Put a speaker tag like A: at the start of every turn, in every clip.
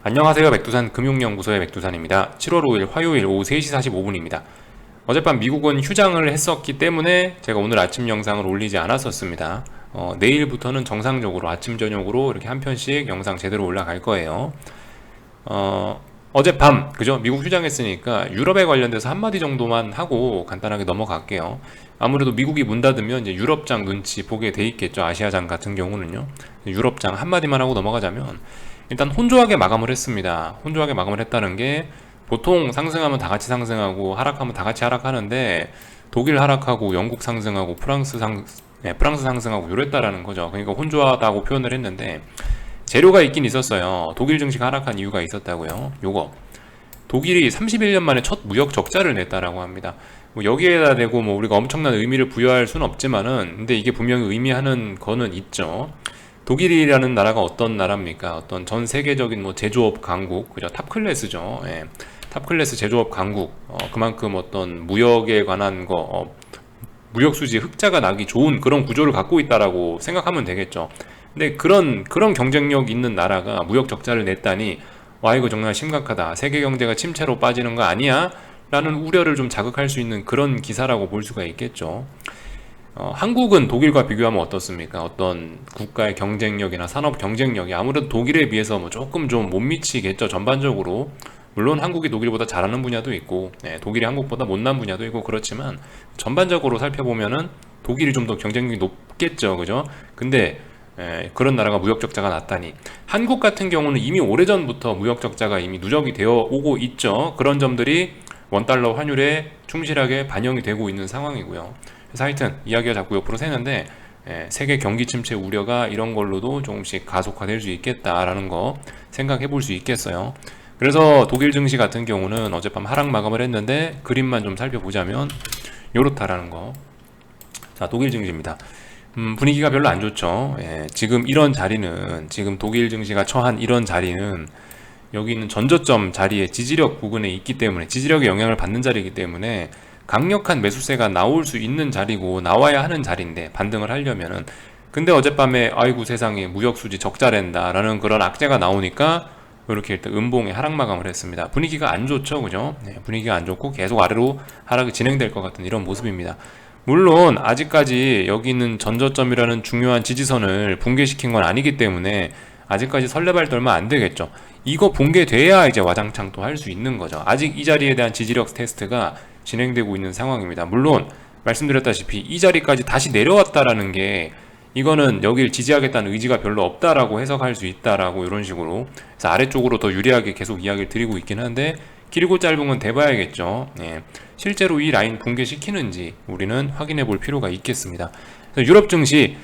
A: 안녕하세요. 백두산 금융연구소의 백두산입니다. 7월 5일 화요일 오후 3시 45분입니다. 어젯밤 미국은 휴장을 했었기 때문에 제가 오늘 아침 영상을 올리지 않았었습니다. 내일부터는 정상적으로 아침 저녁으로 이렇게 한 편씩 영상 제대로 올라갈 거예요. 어젯밤 그죠? 미국 휴장했으니까 유럽에 관련돼서 한마디 정도만 하고 간단하게 넘어갈게요. 아무래도 미국이 문 닫으면 이제 유럽장 눈치 보게 돼 있겠죠. 아시아장 같은 경우는요. 유럽장 한마디만 하고 넘어가자면 일단 혼조하게 마감을 했습니다. 혼조하게 마감을 했다는 게 보통 상승하면 다 같이 상승하고 하락하면 다 같이 하락하는데 독일 하락하고 영국 상승하고 프랑스 상승하고 이랬다라는 거죠. 그러니까 혼조하다고 표현을 했는데 재료가 있긴 있었어요. 독일 증시가 하락한 이유가 있었다고요. 요거 독일이 31년 만에 첫 무역 적자를 냈다라고 합니다. 뭐 여기에다 대고 뭐 우리가 엄청난 의미를 부여할 수는 없지만은 근데 이게 분명히 의미하는 거는 있죠. 독일이라는 나라가 어떤 나라입니까? 어떤 전 세계적인 뭐 제조업 강국, 그죠? 탑 클래스죠. 예. 탑 클래스 제조업 강국. 그만큼 어떤 무역에 관한 거, 무역 수지 흑자가 나기 좋은 그런 구조를 갖고 있다라고 생각하면 되겠죠. 근데 그런 경쟁력 있는 나라가 무역 적자를 냈다니, 와, 이거 정말 심각하다. 세계 경제가 침체로 빠지는 거 아니야? 라는 우려를 좀 자극할 수 있는 그런 기사라고 볼 수가 있겠죠. 한국은 독일과 비교하면 어떻습니까? 어떤 국가의 경쟁력이나 산업 경쟁력이 아무래도 독일에 비해서 뭐 조금 좀 못 미치겠죠, 전반적으로. 물론 한국이 독일보다 잘하는 분야도 있고, 독일이 한국보다 못난 분야도 있고, 그렇지만 전반적으로 살펴보면은 독일이 좀 더 경쟁력이 높겠죠, 그죠? 근데 그런 나라가 무역 적자가 났다니. 한국 같은 경우는 이미 오래전부터 무역 적자가 이미 누적이 되어 오고 있죠. 그런 점들이 원달러 환율에 충실하게 반영이 되고 있는 상황이고요. 그래서 하여튼 이야기가 자꾸 옆으로 새는데 세계 경기 침체 우려가 이런 걸로도 조금씩 가속화될 수 있겠다라는 거 생각해 볼 수 있겠어요. 그래서 독일 증시 같은 경우는 어젯밤 하락 마감을 했는데 그림만 좀 살펴보자면 요렇다라는 거. 자, 독일 증시입니다. 분위기가 별로 안 좋죠. 지금 이런 자리는, 지금 독일 증시가 처한 이런 자리는 여기 있는 전저점 자리에 지지력 부근에 있기 때문에, 지지력에 영향을 받는 자리이기 때문에 강력한 매수세가 나올 수 있는 자리고 나와야 하는 자리인데, 반등을 하려면은. 근데 어젯밤에 아이고 세상에 무역수지 적자랜다 라는 그런 악재가 나오니까 이렇게 일단 음봉에 하락 마감을 했습니다. 분위기가 안 좋죠, 그죠? 분위기가 안 좋고 계속 아래로 하락이 진행될 것 같은 이런 모습입니다. 물론 아직까지 여기 있는 전저점이라는 중요한 지지선을 붕괴시킨 건 아니기 때문에 아직까지 설레발 떨면 안 되겠죠. 이거 붕괴돼야 이제 와장창 또 할 수 있는 거죠. 아직 이 자리에 대한 지지력 테스트가 진행되고 있는 상황입니다. 물론 말씀드렸다시피 이 자리까지 다시 내려왔다라는 게, 이거는 여길 지지하겠다는 의지가 별로 없다라고 해석할 수 있다라고, 이런 식으로. 그래서 아래쪽으로 더 유리하게 계속 이야기를 드리고 있긴 한데, 길고 짧은 건 대봐야겠죠. 실제로 이 라인 붕괴시키는지 우리는 확인해 볼 필요가 있겠습니다. 유럽 증시,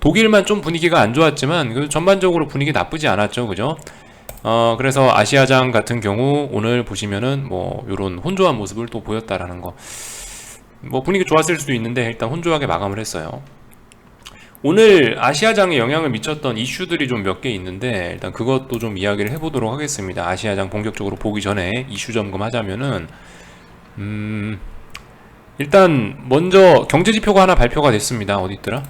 A: 독일만 좀 분위기가 안 좋았지만 전반적으로 분위기 나쁘지 않았죠, 그죠? 그래서 아시아장 같은 경우 오늘 보시면은 뭐 요런 혼조한 모습을 또 보였다라는 거. 뭐 분위기 좋았을 수도 있는데 일단 혼조하게 마감을 했어요. 오늘 아시아장에 영향을 미쳤던 이슈들이 좀 몇 개 있는데 일단 그것도 좀 이야기를 해보도록 하겠습니다. 아시아장 본격적으로 보기 전에 이슈 점검하자면은 일단 먼저 경제지표가 하나 발표가 됐습니다. 어디 있더라?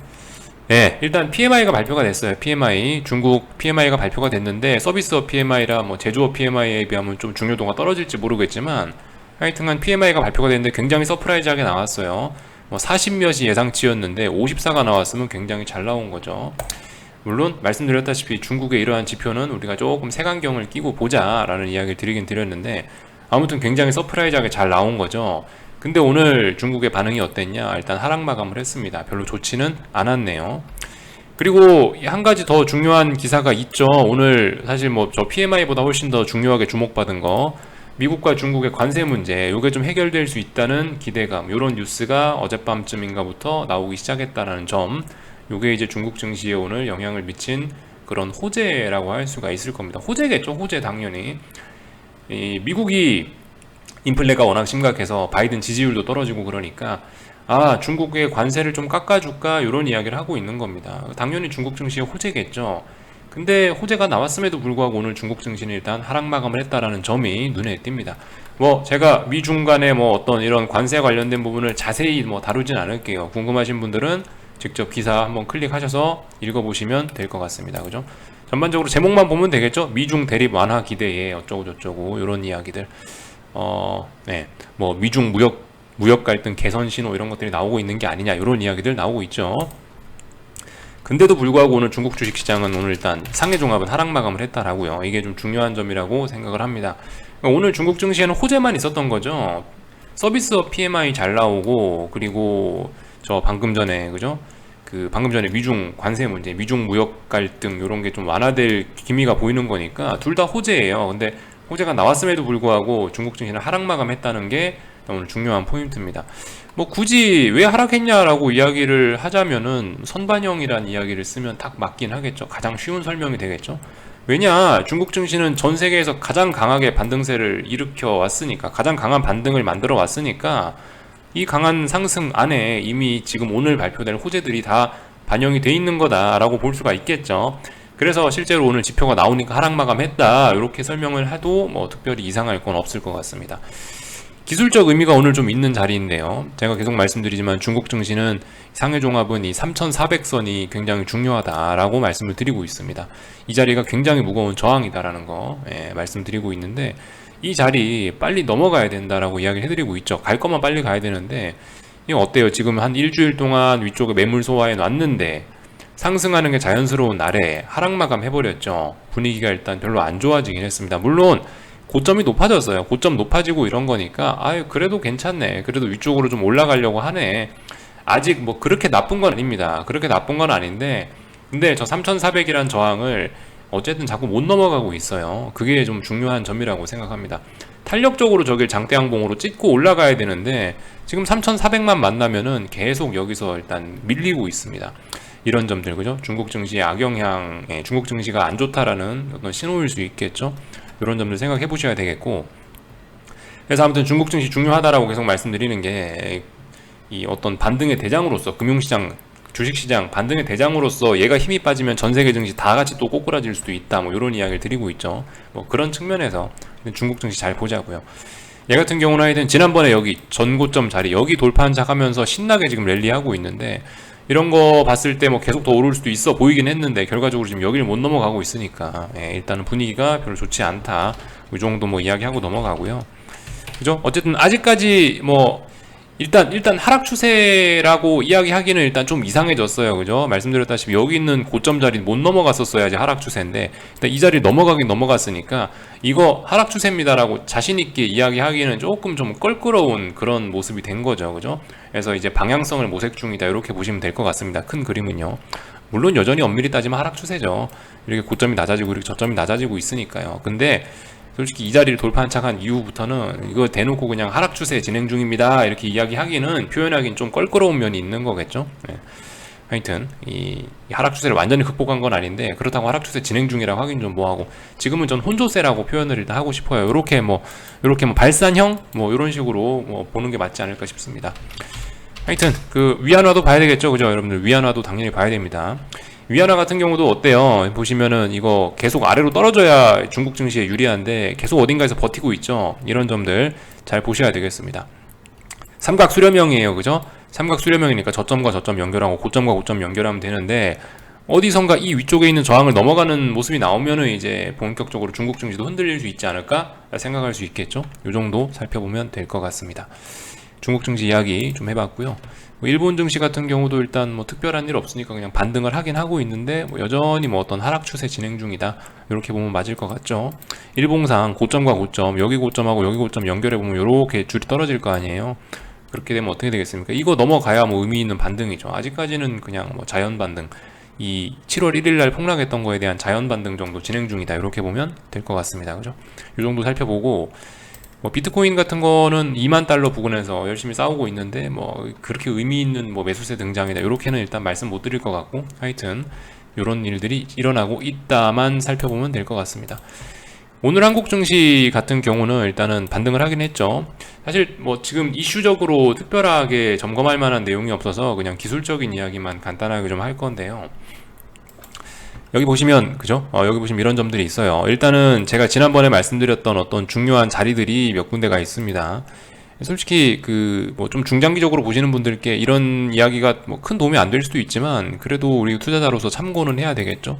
A: 일단 PMI가 발표가 됐어요. PMI, 중국 PMI가 발표가 됐는데 서비스업 PMI라 뭐 제조업 PMI에 비하면 좀 중요도가 떨어질지 모르겠지만 하여튼간 PMI가 발표가 됐는데 굉장히 서프라이즈하게 나왔어요. 뭐 40몇이 예상치였는데 54가 나왔으면 굉장히 잘 나온 거죠. 물론 말씀드렸다시피 중국의 이러한 지표는 우리가 조금 색안경을 끼고 보자 라는 이야기를 드리긴 드렸는데 아무튼 굉장히 서프라이즈하게 잘 나온 거죠. 근데 오늘 중국의 반응이 어땠냐? 일단 하락 마감을 했습니다. 별로 좋지는 않았네요. 그리고 한 가지 더 중요한 기사가 있죠. 오늘 사실 뭐 저 PMI보다 훨씬 더 중요하게 주목받은 거, 미국과 중국의 관세 문제, 요게 좀 해결될 수 있다는 기대감, 요런 뉴스가 어젯밤쯤인가부터 나오기 시작했다는 점, 요게 이제 중국 증시에 오늘 영향을 미친 그런 호재라고 할 수가 있을 겁니다. 호재겠죠, 호재 당연히. 미국이 인플레가 워낙 심각해서 바이든 지지율도 떨어지고 그러니까 중국의 관세를 좀 깎아줄까 이런 이야기를 하고 있는 겁니다. 당연히 중국 증시의 호재겠죠. 근데 호재가 나왔음에도 불구하고 오늘 중국 증시는 일단 하락 마감을 했다라는 점이 눈에 띕니다. 뭐 제가 미중 간의 뭐 어떤 이런 관세 관련된 부분을 자세히 뭐 다루진 않을게요. 궁금하신 분들은 직접 기사 한번 클릭하셔서 읽어보시면 될 것 같습니다. 그죠? 전반적으로 제목만 보면 되겠죠. 미중 대립 완화 기대에 어쩌고 저쩌고 이런 이야기들. 네, 뭐 미중 무역 갈등 개선 신호 이런 것들이 나오고 있는 게 아니냐 이런 이야기들 나오고 있죠. 근데도 불구하고 오늘 중국 주식시장은 오늘 일단 상해 종합은 하락 마감을 했다라고요. 이게 좀 중요한 점이라고 생각을 합니다. 그러니까 오늘 중국 증시에는 호재만 있었던 거죠. 서비스업 PMI 잘 나오고, 그리고 저 방금 전에 그죠? 그 방금 전에 미중 관세 문제, 미중 무역 갈등 이런 게 좀 완화될 기미가 보이는 거니까 둘 다 호재예요. 근데 호재가 나왔음에도 불구하고 중국 증시는 하락 마감했다는 게 오늘 중요한 포인트입니다. 뭐 굳이 왜 하락했냐라고 이야기를 하자면은 선반영이란 이야기를 쓰면 딱 맞긴 하겠죠. 가장 쉬운 설명이 되겠죠. 왜냐, 중국 증시는 전 세계에서 가장 강하게 반등세를 일으켜 왔으니까, 가장 강한 반등을 만들어 왔으니까 이 강한 상승 안에 이미 지금 오늘 발표될 호재들이 다 반영이 돼 있는 거다라고 볼 수가 있겠죠. 그래서 실제로 오늘 지표가 나오니까 하락 마감했다 이렇게 설명을 해도 뭐 특별히 이상할 건 없을 것 같습니다. 기술적 의미가 오늘 좀 있는 자리인데요. 제가 계속 말씀드리지만 중국 증시는 상해 종합은 이 3,400선이 굉장히 중요하다라고 말씀을 드리고 있습니다. 이 자리가 굉장히 무거운 저항이다라는 거 말씀드리고 있는데, 이 자리 빨리 넘어가야 된다라고 이야기를 해드리고 있죠. 갈 거면 빨리 가야 되는데 이거 어때요? 지금 한 일주일 동안 위쪽에 매물 소화해 놨는데 상승하는 게 자연스러운 날에 하락 마감 해버렸죠. 분위기가 일단 별로 안 좋아지긴 했습니다. 물론 고점이 높아졌어요. 고점 높아지고 이런 거니까 아유 그래도 괜찮네, 그래도 위쪽으로 좀 올라가려고 하네, 아직 뭐 그렇게 나쁜 건 아닙니다. 그렇게 나쁜 건 아닌데, 근데 저 3400이란 저항을 어쨌든 자꾸 못 넘어가고 있어요. 그게 좀 중요한 점이라고 생각합니다. 탄력적으로 저길 장대양봉으로 찍고 올라가야 되는데 지금 3400만 만나면은 계속 여기서 일단 밀리고 있습니다. 이런 점들, 그죠? 중국 증시의 악영향, 중국 증시가 안 좋다라는 어떤 신호일 수 있겠죠. 이런 점들 생각해 보셔야 되겠고, 그래서 아무튼 중국 증시 중요하다라고 계속 말씀드리는 게, 이 어떤 반등의 대장으로서, 금융시장, 주식시장 반등의 대장으로서 얘가 힘이 빠지면 전 세계 증시 다 같이 또 꼬꾸라질 수도 있다, 뭐 이런 이야기를 드리고 있죠. 뭐 그런 측면에서 중국 증시 잘 보자고요. 얘 같은 경우는 하여튼 지난번에 여기 전고점 자리 여기 돌파한착하면서 신나게 지금 랠리하고 있는데, 이런 거 봤을 때 뭐 계속 더 오를 수도 있어 보이긴 했는데 결과적으로 지금 여기를 못 넘어가고 있으니까 일단은 분위기가 별로 좋지 않다, 이 정도 뭐 이야기하고 넘어가고요. 그죠? 어쨌든 아직까지 뭐 일단 하락 추세라고 이야기하기는 일단 좀 이상해졌어요. 그죠? 말씀드렸다시피 여기 있는 고점 자리 못 넘어갔었어야지 하락 추세인데, 일단 이 자리 넘어가긴 넘어갔으니까 이거 하락 추세입니다라고 자신있게 이야기하기는 조금 좀 껄끄러운 그런 모습이 된 거죠. 그죠? 그래서 이제 방향성을 모색 중이다, 이렇게 보시면 될 것 같습니다. 큰 그림은요. 물론 여전히 엄밀히 따지면 하락 추세죠. 이렇게 고점이 낮아지고 이렇게 저점이 낮아지고 있으니까요. 근데 솔직히 이 자리를 돌파한착한 이후부터는 이거 대놓고 그냥 하락 추세 진행 중입니다 이렇게 이야기하기는, 표현하기는 좀 껄끄러운 면이 있는 거겠죠. 하여튼 이 하락 추세를 완전히 극복한 건 아닌데, 그렇다고 하락 추세 진행 중이라고 하긴 좀 뭐하고, 지금은 전 혼조세라고 표현을 일단 하고 싶어요. 이렇게 뭐 발산형 뭐 이런 식으로 뭐 보는 게 맞지 않을까 싶습니다. 하여튼 그 위안화도 봐야 되겠죠, 그죠? 여러분들 위안화도 당연히 봐야 됩니다. 위안화 같은 경우도 어때요? 보시면은 이거 계속 아래로 떨어져야 중국 증시에 유리한데 계속 어딘가에서 버티고 있죠. 이런 점들 잘 보셔야 되겠습니다. 삼각 수렴형이에요, 그죠? 삼각 수렴형이니까 저점과 저점 연결하고 고점과 고점 연결하면 되는데, 어디선가 이 위쪽에 있는 저항을 넘어가는 모습이 나오면은 이제 본격적으로 중국 증시도 흔들릴 수 있지 않을까 생각할 수 있겠죠. 이 정도 살펴보면 될 것 같습니다. 중국 증시 이야기 좀 해봤고요. 일본 증시 같은 경우도 일단 뭐 특별한 일 없으니까 그냥 반등을 하긴 하고 있는데, 뭐 여전히 뭐 어떤 하락 추세 진행 중이다, 이렇게 보면 맞을 것 같죠. 일봉상 고점과 고점, 여기 고점하고 여기 고점 연결해 보면 이렇게 줄이 떨어질 거 아니에요. 그렇게 되면 어떻게 되겠습니까? 이거 넘어가야 뭐 의미 있는 반등이죠. 아직까지는 그냥 뭐 자연 반등, 이 7월 1일 날 폭락했던 거에 대한 자연 반등 정도 진행 중이다, 이렇게 보면 될 것 같습니다. 그죠? 이 정도 살펴보고, 뭐 비트코인 같은 거는 2만 달러 부근에서 열심히 싸우고 있는데 뭐 그렇게 의미 있는 뭐 매수세 등장이다, 이렇게는 일단 말씀 못 드릴 것 같고, 하여튼 이런 일들이 일어나고 있다만 살펴보면 될 것 같습니다. 오늘 한국 증시 같은 경우는 일단은 반등을 하긴 했죠. 사실 뭐 지금 이슈적으로 특별하게 점검할 만한 내용이 없어서 그냥 기술적인 이야기만 간단하게 좀 할 건데요. 여기 보시면, 그죠? 여기 보시면 이런 점들이 있어요. 일단은 제가 지난번에 말씀드렸던 어떤 중요한 자리들이 몇 군데가 있습니다. 솔직히 그 뭐 좀 중장기적으로 보시는 분들께 이런 이야기가 뭐 큰 도움이 안 될 수도 있지만, 그래도 우리 투자자로서 참고는 해야 되겠죠.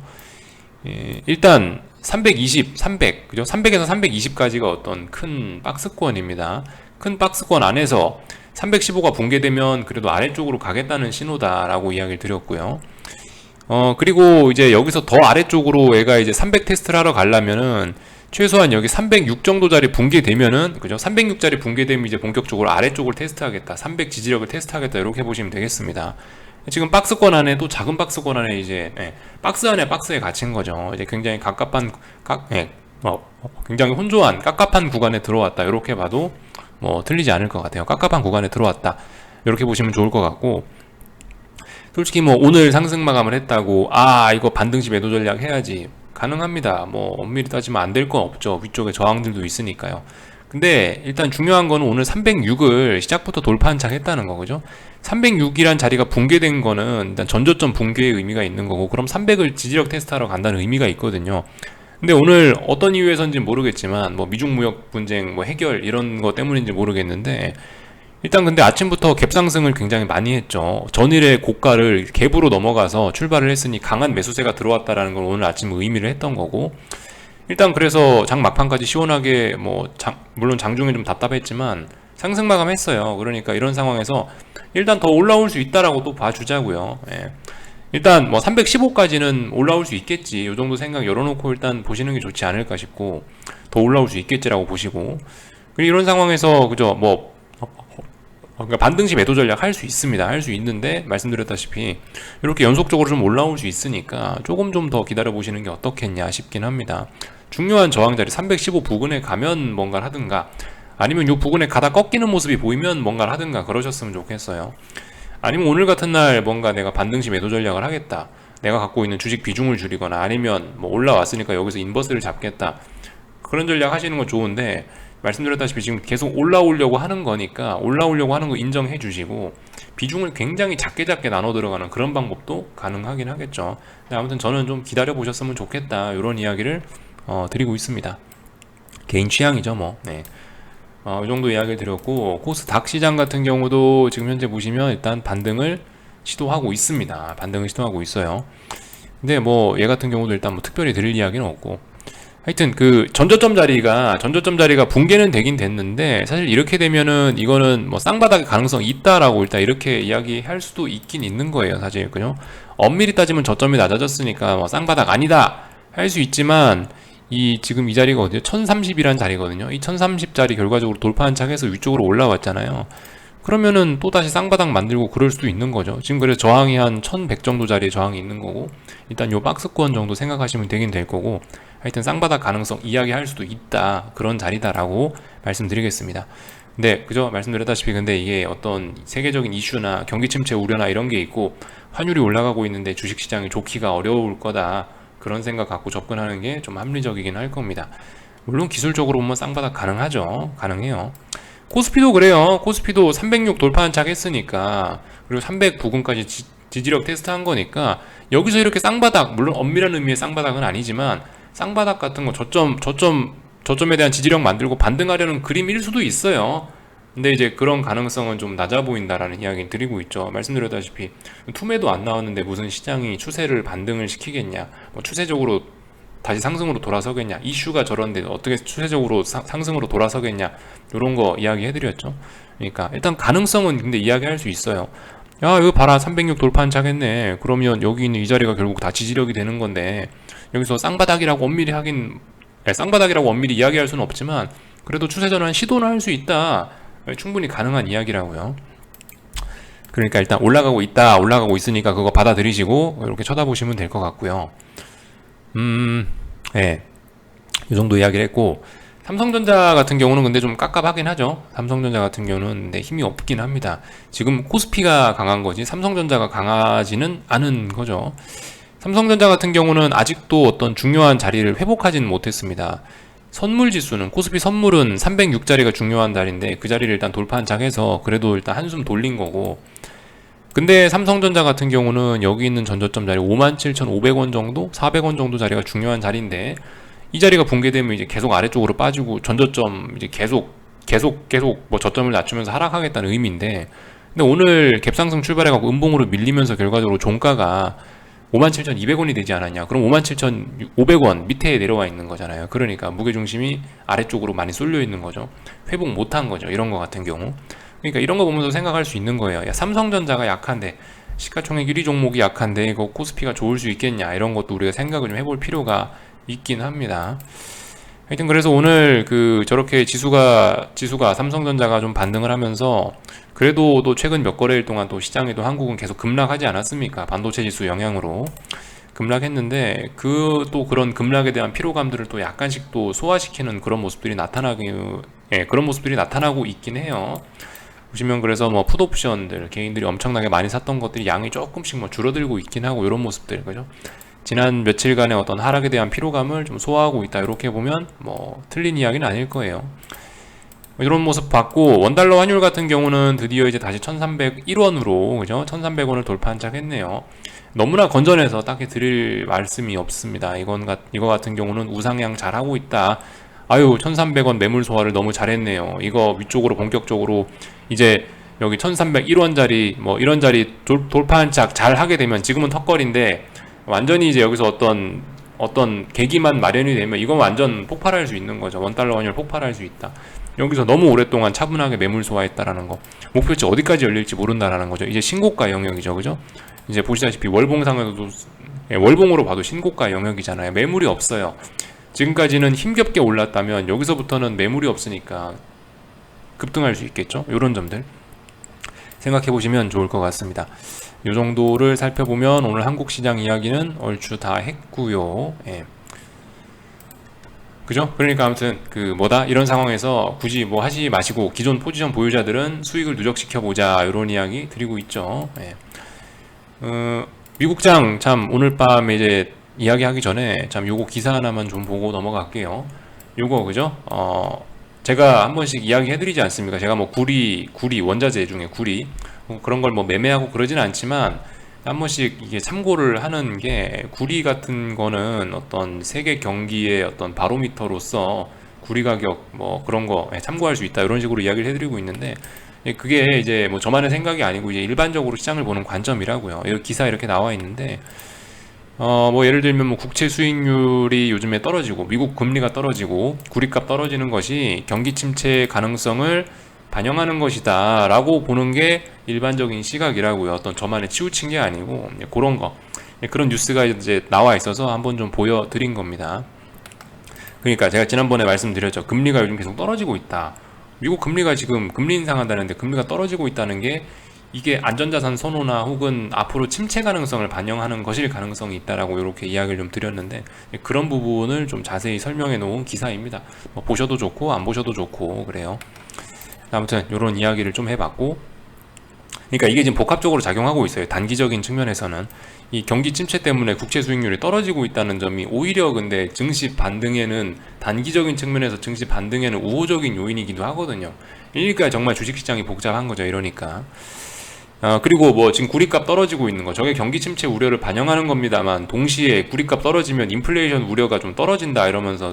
A: 일단 320, 300, 그죠? 300에서 320까지가 어떤 큰 박스권입니다. 큰 박스권 안에서 315가 붕괴되면 그래도 아래쪽으로 가겠다는 신호다라고 이야기를 드렸고요. 그리고 이제 여기서 더 아래쪽으로 얘가 이제 300 테스트를 하러 가려면은 최소한 여기 306 정도짜리 붕괴되면은, 그죠? 306짜리 붕괴되면 이제 본격적으로 아래쪽을 테스트하겠다. 300 지지력을 테스트하겠다. 이렇게 보시면 되겠습니다. 지금 박스권 안에 또 작은 박스권 안에 이제, 박스 안에 박스에 갇힌 거죠. 이제 굉장히 굉장히 혼조한 깝깝한 구간에 들어왔다. 이렇게 봐도 뭐 틀리지 않을 것 같아요. 깝깝한 구간에 들어왔다. 이렇게 보시면 좋을 것 같고, 솔직히 뭐 오늘 상승 마감을 했다고 이거 반등시 매도 전략 해야지, 가능합니다. 뭐 엄밀히 따지면 안 될 건 없죠. 위쪽에 저항들도 있으니까요. 근데 일단 중요한 거는 오늘 306을 시작부터 돌파한착 했다는 거죠. 306이란 자리가 붕괴된 거는 일단 전저점 붕괴의 의미가 있는 거고, 그럼 300을 지지력 테스트하러 간다는 의미가 있거든요. 근데 오늘 어떤 이유에서인지 모르겠지만, 뭐 미중 무역 분쟁 뭐 해결 이런 거 때문인지 모르겠는데, 일단 근데 아침부터 갭 상승을 굉장히 많이 했죠. 전일의 고가를 갭으로 넘어가서 출발을 했으니 강한 매수세가 들어왔다라는 걸 오늘 아침 의미를 했던 거고, 일단 그래서 장 막판까지 시원하게 물론 장중에 좀 답답했지만 상승 마감했어요. 그러니까 이런 상황에서 일단 더 올라올 수 있다라고 또 봐주자고요. 일단 뭐 315까지는 올라올 수 있겠지, 이 정도 생각 열어놓고 일단 보시는 게 좋지 않을까 싶고, 더 올라올 수 있겠지라고 보시고, 그리고 이런 상황에서 그죠, 그러니까 반등시 매도 전략 할 수 있습니다. 할 수 있는데 말씀드렸다시피 이렇게 연속적으로 좀 올라올 수 있으니까 조금 좀 더 기다려 보시는 게 어떻겠냐 싶긴 합니다. 중요한 저항자리 315 부근에 가면 뭔가를 하든가, 아니면 이 부근에 가다 꺾이는 모습이 보이면 뭔가를 하든가 그러셨으면 좋겠어요. 아니면 오늘 같은 날 뭔가 내가 반등시 매도 전략을 하겠다, 내가 갖고 있는 주식 비중을 줄이거나, 아니면 뭐 올라왔으니까 여기서 인버스를 잡겠다, 그런 전략 하시는 건 좋은데, 말씀드렸다시피 지금 계속 올라오려고 하는 거니까 올라오려고 하는 거 인정해 주시고, 비중을 굉장히 작게 나눠 들어가는 그런 방법도 가능하긴 하겠죠. 근데 아무튼 저는 좀 기다려 보셨으면 좋겠다, 이런 이야기를 드리고 있습니다. 개인 취향이죠 뭐. 이 정도 이야기를 드렸고, 코스닥 시장 같은 경우도 지금 현재 보시면 일단 반등을 시도하고 있습니다. 반등을 시도하고 있어요. 근데 뭐 얘 같은 경우도 일단 뭐 특별히 드릴 이야기는 없고, 하여튼 그 전저점 자리가 붕괴는 되긴 됐는데, 사실 이렇게 되면은 이거는 뭐 쌍바닥의 가능성이 있다라고 일단 이렇게 이야기할 수도 있긴 있는 거예요, 사실. 그죠? 엄밀히 따지면 저점이 낮아졌으니까 뭐 쌍바닥 아니다 할 수 있지만, 지금 이 자리가 어디요? 1030이란 자리거든요. 이 1030 자리 결과적으로 돌파한 착해서 위쪽으로 올라왔잖아요. 그러면은 또다시 쌍바닥 만들고 그럴 수도 있는 거죠. 지금 그래서 저항이 한 1100 정도 자리에 저항이 있는 거고, 일단 요 박스권 정도 생각하시면 되긴 될 거고, 하여튼 쌍바닥 가능성 이야기할 수도 있다, 그런 자리다라고 말씀드리겠습니다. 근데 그죠, 말씀드렸다시피 근데 이게 어떤 세계적인 이슈나 경기 침체 우려나 이런 게 있고 환율이 올라가고 있는데 주식시장이 좋기가 어려울 거다, 그런 생각 갖고 접근하는 게 좀 합리적이긴 할 겁니다. 물론 기술적으로 보면 쌍바닥 가능하죠. 가능해요. 코스피도 그래요. 코스피도 306 돌파한 착 했으니까, 그리고 300 부근까지 지지력 테스트 한 거니까, 여기서 이렇게 쌍바닥, 물론 엄밀한 의미의 쌍바닥은 아니지만 쌍바닥 같은 거 저점에 대한 지지력 만들고 반등하려는 그림일 수도 있어요. 근데 이제 그런 가능성은 좀 낮아 보인다라는 이야기를 드리고 있죠. 말씀드렸다시피 투매도 안 나왔는데 무슨 시장이 추세를 반등을 시키겠냐, 뭐 추세적으로 다시 상승으로 돌아서겠냐, 이슈가 저런데 어떻게 추세적으로 상승으로 돌아서겠냐, 이런 거 이야기 해드렸죠. 그러니까 일단 가능성은 근데 이야기할 수 있어요. 야, 이거 봐라, 306 돌파한 착했네. 그러면 여기 있는 이 자리가 결국 다 지지력이 되는 건데, 여기서 쌍바닥이라고 엄밀히 이야기할 수는 없지만 그래도 추세 전환 시도는 할 수 있다, 충분히 가능한 이야기라고요. 그러니까 일단 올라가고 있으니까 그거 받아들이시고 이렇게 쳐다보시면 될 것 같고요. 이 정도 이야기를 했고, 삼성전자 같은 경우는 근데 좀 깝깝하긴 하죠. 삼성전자 같은 경우는 근데 힘이 없긴 합니다. 지금 코스피가 강한 거지 삼성전자가 강하지는 않은 거죠. 삼성전자 같은 경우는 아직도 어떤 중요한 자리를 회복하지는 못했습니다. 선물지수는, 코스피 선물은 306자리가 중요한 자리인데 그 자리를 일단 돌파한착해서 그래도 일단 한숨 돌린 거고, 근데 삼성전자 같은 경우는 여기 있는 전저점 자리 57,500원 정도, 400원 정도 자리가 중요한 자리인데, 이 자리가 붕괴되면 이제 계속 아래쪽으로 빠지고 전저점 이제 계속 뭐 저점을 낮추면서 하락하겠다는 의미인데, 근데 오늘 갭상승 출발해갖고 음봉으로 밀리면서 결과적으로 종가가 57,200원이 되지 않았냐. 그럼 57,500원 밑에 내려와 있는 거잖아요. 그러니까 무게중심이 아래쪽으로 많이 쏠려 있는 거죠. 회복 못한 거죠. 이런 거 같은 경우. 그러니까 이런 거 보면서 생각할 수 있는 거예요. 야, 삼성전자가 약한데, 시가총액 1위 종목이 약한데 이거 코스피가 좋을 수 있겠냐. 이런 것도 우리가 생각을 좀 해볼 필요가 있긴 합니다. 하여튼 그래서 오늘 저렇게 지수가 삼성전자가 좀 반등을 하면서, 그래도 또 최근 몇 거래일 동안 또 시장에도 한국은 계속 급락하지 않았습니까? 반도체 지수 영향으로 급락했는데, 또 그런 급락에 대한 피로감들을 또 약간씩 또 소화시키는 그런 모습들이 그런 모습들이 나타나고 있긴 해요. 보시면 그래서 뭐 풋옵션들 개인들이 엄청나게 많이 샀던 것들이 양이 조금씩 뭐 줄어들고 있긴 하고, 이런 모습들, 그죠? 지난 며칠간의 어떤 하락에 대한 피로감을 좀 소화하고 있다, 이렇게 보면 뭐 틀린 이야기는 아닐 거예요. 이런 모습 봤고, 원달러 환율 같은 경우는 드디어 이제 다시 1301원으로, 그죠? 1300원을 돌파한 척 했네요. 너무나 건전해서 딱히 드릴 말씀이 없습니다. 이거 같은 경우는 우상향 잘하고 있다. 아유, 1300원 매물 소화를 너무 잘했네요. 이거 위쪽으로 본격적으로 이제 여기 1301원짜리 뭐 이런 자리 돌파한 착 잘 하게 되면, 지금은 턱걸인데 완전히 이제 여기서 어떤 계기만 마련이 되면 이건 완전 폭발할 수 있는 거죠. 원달러 환율 폭발할 수 있다. 여기서 너무 오랫동안 차분하게 매물 소화했다라는 거, 목표치 어디까지 열릴지 모른다라는 거죠. 이제 신고가 영역이죠, 그죠? 이제 보시다시피 월봉상에서도, 월봉으로 봐도 신고가 영역이잖아요. 매물이 없어요. 지금까지는 힘겹게 올랐다면 여기서부터는 매물이 없으니까 급등할 수 있겠죠. 이런 점들 생각해 보시면 좋을 것 같습니다. 이 정도를 살펴보면 오늘 한국 시장 이야기는 얼추 다 했고요. 예. 그죠? 그러니까 아무튼 이런 상황에서 굳이 뭐 하지 마시고 기존 포지션 보유자들은 수익을 누적시켜 보자, 이런 이야기 드리고 있죠. 예. 미국장 참 오늘 밤에 이제 이야기하기 전에 참 요거 기사 하나만 좀 보고 넘어갈게요. 요거, 그죠? 제가 한 번씩 이야기 해드리지 않습니까? 제가 뭐 구리 원자재 중에 구리 그런 걸 뭐 매매하고 그러진 않지만, 한 번씩 이게 참고를 하는 게, 구리 같은 거는 어떤 세계 경기의 어떤 바로미터로서 구리 가격 뭐 그런 거 참고할 수 있다, 이런 식으로 이야기를 해드리고 있는데, 그게 이제 뭐 저만의 생각이 아니고 이제 일반적으로 시장을 보는 관점이라고요. 이 기사 이렇게 나와 있는데, 뭐 예를 들면 뭐 국채 수익률이 요즘에 떨어지고 미국 금리가 떨어지고 구리값 떨어지는 것이 경기 침체 가능성을 반영하는 것이다 라고 보는 게 일반적인 시각이라고요. 어떤 저만의 치우친 게 아니고 그런 거, 그런 뉴스가 이제 나와 있어서 한번 좀 보여드린 겁니다. 그러니까 제가 지난번에 말씀드렸죠. 금리가 요즘 계속 떨어지고 있다. 미국 금리가 지금 금리 인상한다는데 금리가 떨어지고 있다는 게, 이게 안전자산 선호나 혹은 앞으로 침체 가능성을 반영하는 것일 가능성이 있다라고 이렇게 이야기를 좀 드렸는데, 그런 부분을 좀 자세히 설명해 놓은 기사입니다. 뭐 보셔도 좋고 안 보셔도 좋고 그래요. 아무튼 이런 이야기를 좀 해봤고, 그러니까 이게 지금 복합적으로 작용하고 있어요. 단기적인 측면에서는 이 경기 침체 때문에 국채 수익률이 떨어지고 있다는 점이 오히려 근데 증시 반등에는, 단기적인 측면에서 증시 반등에는 우호적인 요인이기도 하거든요. 그러니까 정말 주식시장이 복잡한 거죠. 이러니까. 그리고 뭐 지금 구리값 떨어지고 있는 거, 저게 경기 침체 우려를 반영하는 겁니다만, 동시에 구리값 떨어지면 인플레이션 우려가 좀 떨어진다 이러면서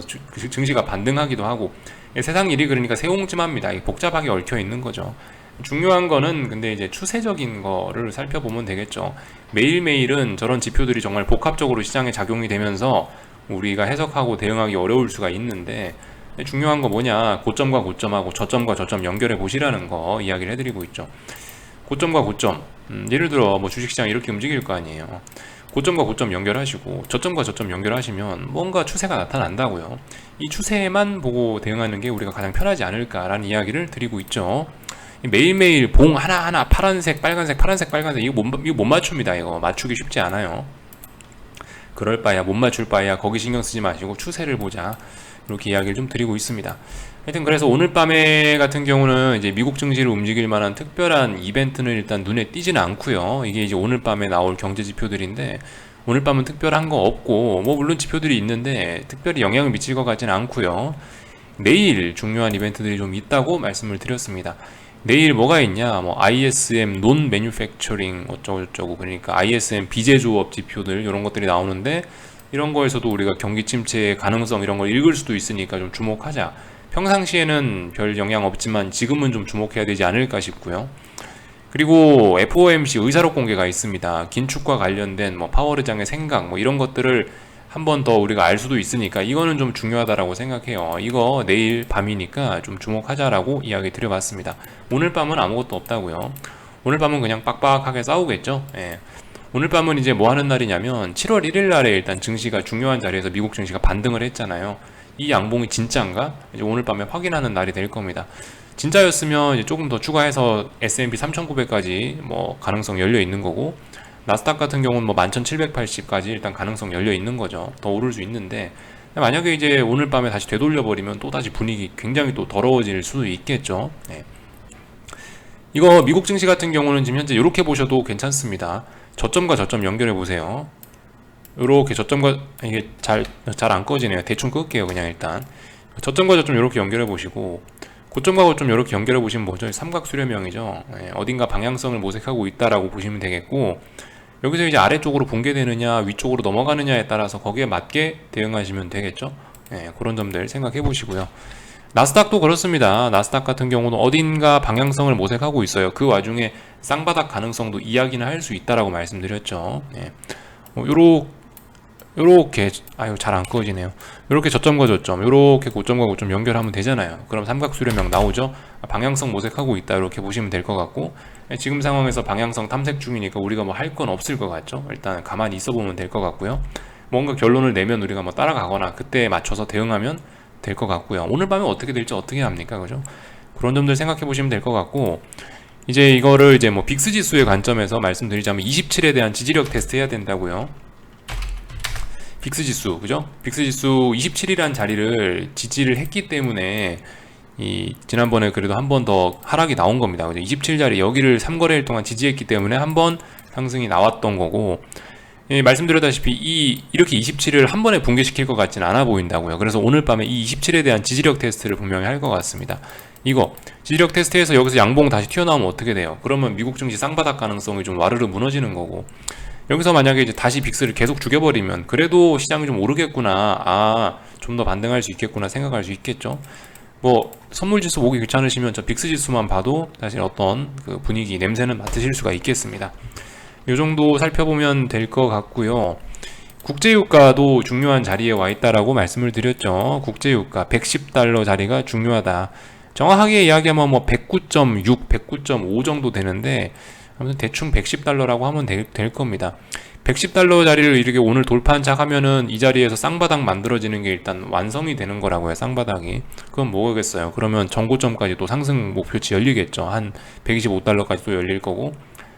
A: 증시가 반등하기도 하고, 세상 일이 그러니까 새옹지마입니다. 복잡하게 얽혀 있는 거죠. 중요한 거는 근데 이제 추세적인 거를 살펴보면 되겠죠. 매일매일은 저런 지표들이 정말 복합적으로 시장에 작용이 되면서 우리가 해석하고 대응하기 어려울 수가 있는데, 중요한 거 뭐냐, 고점과 고점하고 저점과 저점 연결해 보시라는 거 이야기를 해드리고 있죠. 고점과 고점, 예를 들어 뭐 주식시장이 이렇게 움직일 거 아니에요. 고점과 고점 연결하시고 저점과 저점 연결하시면 뭔가 추세가 나타난다고요. 이 추세만 보고 대응하는 게 우리가 가장 편하지 않을까라는 이야기를 드리고 있죠. 매일매일 봉 하나하나 파란색 빨간색 파란색 빨간색, 이거 못 맞춥니다. 이거 맞추기 쉽지 않아요. 그럴 바에야, 못 맞출 바에야 거기 신경 쓰지 마시고 추세를 보자, 이렇게 이야기를 좀 드리고 있습니다. 하여튼 그래서 오늘 밤에 같은 경우는 이제 미국 증시를 움직일 만한 특별한 이벤트는 일단 눈에 띄지는 않고요. 이게 이제 오늘 밤에 나올 경제 지표들인데, 오늘 밤은 특별한 거 없고, 뭐 물론 지표들이 있는데 특별히 영향을 미칠 것 같지는 않고요. 내일 중요한 이벤트들이 좀 있다고 말씀을 드렸습니다. 내일 뭐가 있냐, 뭐 ISM 논 매뉴팩처링 어쩌고저쩌고, 그러니까 ISM 비제조업 지표들, 이런 것들이 나오는데, 이런 거에서도 우리가 경기 침체의 가능성 이런 걸 읽을 수도 있으니까 좀 주목하자. 평상시에는 별 영향 없지만 지금은 좀 주목해야 되지 않을까 싶고요. 그리고 FOMC 의사록 공개가 있습니다. 긴축과 관련된 뭐 파월의장의 생각 뭐 이런 것들을 한 번 더 우리가 알 수도 있으니까 이거는 좀 중요하다라고 생각해요. 이거 내일 밤이니까 좀 주목하자라고 이야기 드려봤습니다. 오늘 밤은 아무것도 없다고요. 오늘 밤은 그냥 빡빡하게 싸우겠죠. 예. 오늘 밤은 이제 뭐 하는 날이냐면 7월 1일 날에 일단 증시가 중요한 자리에서 미국 증시가 반등을 했잖아요. 이 양봉이 진짜인가? 이제 오늘 밤에 확인하는 날이 될 겁니다. 진짜였으면 이제 조금 더 추가해서 S&P 3,900까지 뭐 가능성 열려 있는 거고, 나스닥 같은 경우는 뭐 11,780까지 일단 가능성 열려 있는 거죠. 더 오를 수 있는데, 만약에 이제 오늘 밤에 다시 되돌려 버리면 또 다시 분위기 굉장히 또 더러워질 수도 있겠죠. 네. 이거 미국 증시 같은 경우는 지금 현재 이렇게 보셔도 괜찮습니다. 저점과 저점 연결해 보세요. 이렇게 저점과 이게 잘 안 꺼지네요. 대충 끌게요. 그냥 일단 저점과 저점 이렇게 연결해 보시고, 고점과 고점 이렇게 연결해 보시면 뭐죠? 삼각수렴형이죠. 네, 어딘가 방향성을 모색하고 있다라고 보시면 되겠고, 여기서 이제 아래쪽으로 붕괴되느냐 위쪽으로 넘어가느냐에 따라서 거기에 맞게 대응하시면 되겠죠. 네, 그런 점들 생각해 보시고요. 나스닥도 그렇습니다. 나스닥 같은 경우는 어딘가 방향성을 모색하고 있어요. 그 와중에 쌍바닥 가능성도 이야기는 할 수 있다라고 말씀드렸죠. 네. 요렇게 잘 안 꺼지네요. 요렇게 저점과 저점, 요렇게 고점과 고점 연결하면 되잖아요. 그럼 삼각수렴형 나오죠. 방향성 모색하고 있다, 이렇게 보시면 될 것 같고, 지금 상황에서 방향성 탐색 중이니까 우리가 뭐 할 건 없을 것 같죠. 일단 가만히 있어 보면 될 것 같고요. 뭔가 결론을 내면 우리가 뭐 따라가거나 그때에 맞춰서 대응하면 될 것 같고요. 오늘 밤에 어떻게 될지 어떻게 합니까, 그죠? 그런 점들 생각해 보시면 될 것 같고, 이제 이거를 이제 뭐 빅스 지수의 관점에서 말씀드리자면 27에 대한 지지력 테스트 해야 된다고요. 빅스 지수, 그죠? 빅스 지수 27이라는 자리를 지지를 했기 때문에 지난번에 그래도 한 번 더 하락이 나온 겁니다. 그죠? 27자리 여기를 3거래일 동안 지지했기 때문에 한 번 상승이 나왔던 거고, 말씀드렸다시피 이렇게 27을 한 번에 붕괴시킬 것 같지는 않아 보인다고요. 그래서 오늘 밤에 이 27에 대한 지지력 테스트를 분명히 할 것 같습니다. 이거 지지력 테스트에서 여기서 양봉 다시 튀어나오면 어떻게 돼요? 그러면 미국 증시 쌍바닥 가능성이 좀 와르르 무너지는 거고, 여기서 만약에 이제 다시 빅스를 계속 죽여버리면 그래도 시장이 좀 오르겠구나, 좀 더 반등할 수 있겠구나 생각할 수 있겠죠. 뭐 선물지수 보기 귀찮으시면 저 빅스 지수만 봐도 사실 어떤 그 분위기 냄새는 맡으실 수가 있겠습니다. 이 정도 살펴보면 될 것 같고요. 국제유가도 중요한 자리에 와 있다라고 말씀을 드렸죠. 국제유가 110달러 자리가 중요하다. 정확하게 이야기하면 뭐 109.6, 109.5 정도 되는데, 아무튼 대충 110달러라고 하면 될 겁니다. 110달러 자리를 이렇게 오늘 돌파한 척 하면은 이 자리에서 쌍바닥 만들어지는 게 일단 완성이 되는 거라고요. 쌍바닥이. 그건 뭐겠어요? 그러면 전고점까지 또 상승 목표치 열리겠죠. 한 125달러까지 또 열릴 거고,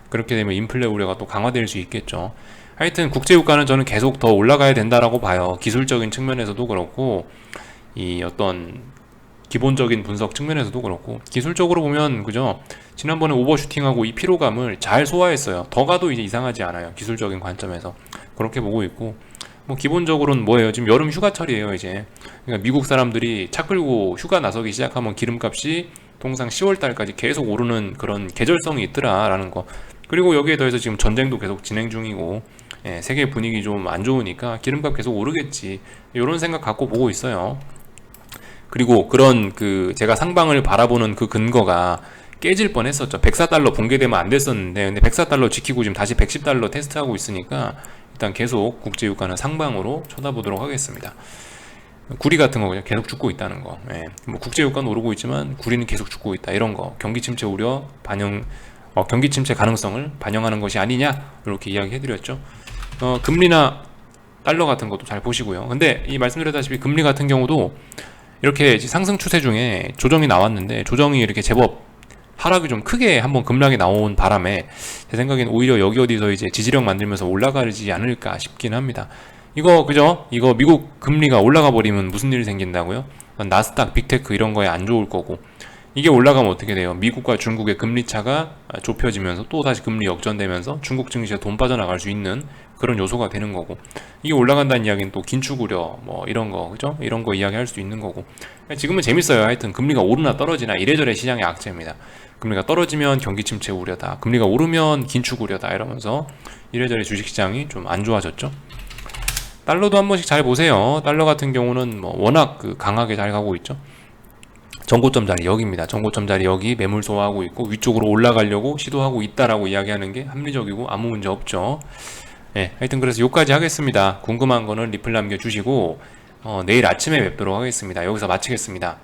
A: 그렇게 되면 인플레 우려가 또 강화될 수 있겠죠. 하여튼 국제유가는 저는 계속 더 올라가야 된다라고 봐요. 기술적인 측면에서도 그렇고, 이 어떤 기본적인 분석 측면에서도 그렇고, 기술적으로 보면 그죠? 지난번에 오버슈팅하고 이 피로감을 잘 소화했어요. 더 가도 이제 이상하지 않아요. 기술적인 관점에서 그렇게 보고 있고, 뭐 기본적으로는 뭐예요? 지금 여름 휴가철이에요 이제. 그러니까 미국 사람들이 차 끌고 휴가 나서기 시작하면 기름값이 통상 10월달까지 계속 오르는 그런 계절성이 있더라라는 거. 그리고 여기에 더해서 지금 전쟁도 계속 진행 중이고, 세계 분위기 좀 안 좋으니까 기름값 계속 오르겠지, 이런 생각 갖고 보고 있어요. 그리고 그런 제가 상방을 바라보는 그 근거가 깨질 뻔했었죠. 104달러 붕괴되면 안 됐었는데, 근데 104달러 지키고 지금 다시 110달러 테스트하고 있으니까 일단 계속 국제유가는 상방으로 쳐다보도록 하겠습니다. 구리 같은 거 그냥 계속 죽고 있다는 거. 뭐 국제유가는 오르고 있지만 구리는 계속 죽고 있다, 이런 거. 경기 침체 우려 경기 침체 가능성을 반영하는 것이 아니냐, 이렇게 이야기해드렸죠. 금리나 달러 같은 것도 잘 보시고요. 근데 이 말씀드렸다시피 금리 같은 경우도 이렇게 상승 추세 중에 조정이 나왔는데, 조정이 이렇게 제법 하락이 좀 크게 한번 급락이 나온 바람에 제 생각엔 오히려 여기 어디서 이제 지지력 만들면서 올라가지 않을까 싶긴 합니다. 이거 그죠? 이거 미국 금리가 올라가 버리면 무슨 일이 생긴다고요? 나스닥, 빅테크 이런 거에 안 좋을 거고, 이게 올라가면 어떻게 돼요? 미국과 중국의 금리 차가 좁혀지면서 또 다시 금리 역전되면서 중국 증시에 돈 빠져나갈 수 있는 그런 요소가 되는 거고, 이게 올라간다는 이야기는 또 긴축 우려 뭐 이런 거, 그죠? 이런 거 이야기할 수도 있는 거고. 지금은 재밌어요. 하여튼 금리가 오르나 떨어지나 이래저래 시장의 악재입니다. 금리가 떨어지면 경기 침체 우려다, 금리가 오르면 긴축 우려다, 이러면서 이래저래 주식시장이 좀 안 좋아졌죠. 달러도 한 번씩 잘 보세요. 달러 같은 경우는 뭐 워낙 강하게 잘 가고 있죠. 전고점 자리 여기입니다. 전고점 자리 여기 매물 소화하고 있고 위쪽으로 올라가려고 시도하고 있다라고 이야기하는 게 합리적이고 아무 문제 없죠. 예, 하여튼 그래서 여기까지 하겠습니다. 궁금한 거는 리플 남겨주시고 내일 아침에 뵙도록 하겠습니다. 여기서 마치겠습니다.